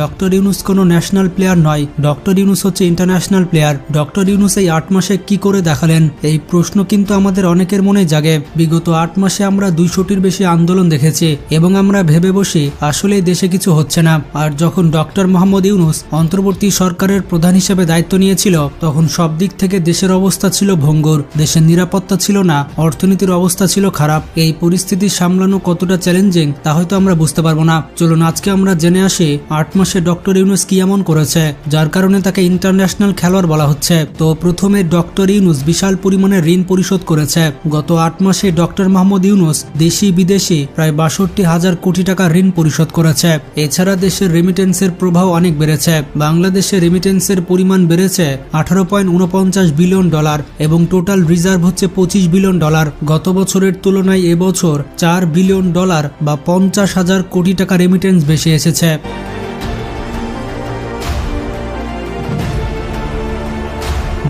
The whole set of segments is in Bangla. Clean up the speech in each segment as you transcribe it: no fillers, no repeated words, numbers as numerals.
ডক্টর ইউনূস কোনো ন্যাশনাল প্লেয়ার নয়, ডক্টর ইউনূস হচ্ছে ইন্টারন্যাশনাল প্লেয়ার। ডক্টর ইউনূস এই 8 মাসে কি করে দেখালেন, এই প্রশ্ন কিন্তু আমাদের অনেকের মনে জাগে। বিগত 8 মাসে আমরা 200টির বেশি আন্দোলন দেখেছি এবং আমরা ভেবে বসি আসলে দেশে কিছু হচ্ছে না। আর যখন ডক্টর মোহাম্মদ ইউনূস অন্তর্বর্তী সরকারের প্রধান হিসেবে দায়িত্ব নিয়েছিল তখন সব দিক থেকে দেশের অবস্থা ছিল ভঙ্গুর, দেশের নিরাপত্তা ছিল না, অর্থনীতির অবস্থা ছিল খারাপ। এই পরিস্থিতি সামলানো কতটা চ্যালেঞ্জিং তা হয়তো আমরা বুঝতে পারবো না। চলুন আজকে আমরা জেনে আসি 8 মাসে ডক্টর ইউনূস কি এমন করেছে যার কারণে তাকে ইন্টারন্যাশনাল খেলোয়াড় বলা হচ্ছে। তো প্রথমে ডক্টর ইউনূস বিশাল পরিমাণে ঋণ পরিশোধ করেছে। গত 8 মাসে ডক্টর মোহাম্মদ ইউনূস দেশি বিদেশি প্রায় 62,000 কোটি টাকা ঋণ পরিশোধ করেছে। এছাড়া দেশের রেমিটেন্সের প্রভাব অনেক বেড়েছে। বাংলাদেশে রেমিটেন্সের পরিমাণ বেড়েছে 18.49 বিলিয়ন ডলার এবং টোটাল রিজার্ভ হচ্ছে 25 বিলিয়ন ডলার। গত বছরের তুলনায় এবছর 4 বিলিয়ন ডলার বা 50,000 কোটি টাকা রেমিটেন্স বেশি এসেছে।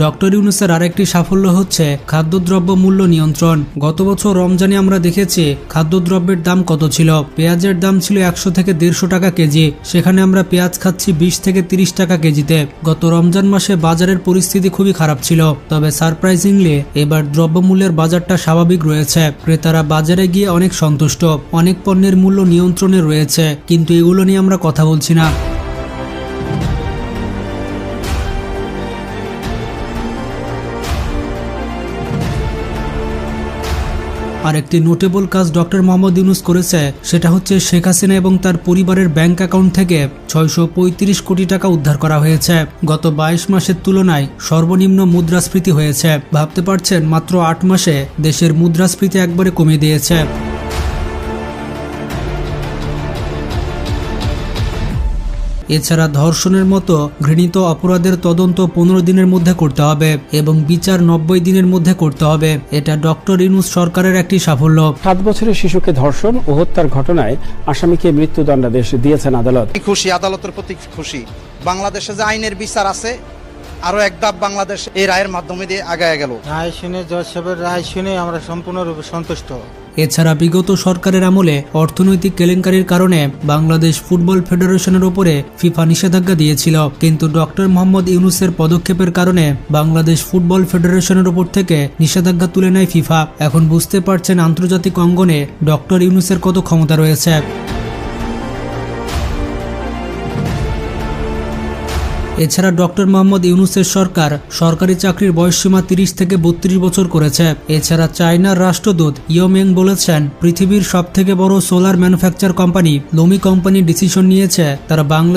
ডক্টর ইউনূসের আরেকটি সাফল্য হচ্ছে খাদ্যদ্রব্য মূল্য নিয়ন্ত্রণ। গত বছর রমজানে আমরা দেখেছি খাদ্যদ্রব্যের দাম কত ছিল। পেঁয়াজের দাম ছিল 100 থেকে 150 টাকা কেজি, সেখানে আমরা পেঁয়াজ খাচ্ছি 20 থেকে 30 টাকা কেজিতে। গত রমজান মাসে বাজারের পরিস্থিতি খুবই খারাপ ছিল, তবে সারপ্রাইজিংলি এবার দ্রব্যমূল্যের বাজারটা স্বাভাবিক রয়েছে। ক্রেতারা বাজারে গিয়ে অনেক সন্তুষ্ট, অনেক পণ্যের মূল্য নিয়ন্ত্রণে রয়েছে, কিন্তু এগুলো নিয়ে আমরা কথা বলছি না। আর একটি নোটেবল কাজ ডক্টর মোহাম্মদ ইউনূস করেছে, সেটা হচ্ছে শেখ হাসিনা এবং তার পরিবারের ব্যাংক অ্যাকাউন্ট থেকে 635 কোটি টাকা উদ্ধার করা হয়েছে। গত 22 মাসের তুলনায় সর্বনিম্ন মুদ্রাস্ফীতি হয়েছে। ভাবতে পারছেন, মাত্র 8 মাসে দেশের মুদ্রাস্ফীতি একবারে কমে দিয়েছে। এছাড়া ধর্ষণের মতো ঘৃণিত অপরাধের তদন্ত 15 দিনের মধ্যে করতে হবে এবং বিচার 90 দিনের মধ্যে করতে হবে। এটা ডক্টর ইউনূস সরকারের একটি সাফল্য। 7 বছরের শিশুকে ধর্ষণ ও হত্যার ঘটনায় আসামিকে মৃত্যুদণ্ডাদেশ দিয়েছেন আদালত। খুশি, আদালতের প্রতি খুশি। বাংলাদেশে যে আইনের বিচার আছে আরো এক ধাপ বাংলাদেশ এই রায়ের মাধ্যমে দিয়ে আগায় গেল। রায় শুনে, জজ সাহেবের রায় শুনে আমরা সম্পূর্ণরূপে সন্তুষ্ট। এছাড়া বিগত সরকারের আমলে অর্থনৈতিক কেলেঙ্কারির কারণে বাংলাদেশ ফুটবল ফেডারেশনের উপরে ফিফা নিষেধাজ্ঞা দিয়েছিল, কিন্তু ডক্টর মোহাম্মদ ইউনূসের পদক্ষেপের কারণে বাংলাদেশ ফুটবল ফেডারেশনের উপর থেকে নিষেধাজ্ঞা তুলে নেয় ফিফা। এখন বুঝতে পারছেন আন্তর্জাতিক অঙ্গনে ডক্টর ইউনূসের কত ক্ষমতা রয়েছে। এছাড়া ডক্টর মোহাম্মদ ইউনূসের সরকার সরকারি চাকরির বয়সসীমা 30 থেকে 32 বছর করেছে। এছাড়া চায়নার রাষ্ট্রদূত ইয়ো মেং বলেছেন, পৃথিবীর সবথেকে বড় solar manufacture company loamy company decision নিয়েছে তারা বাংলাদেশ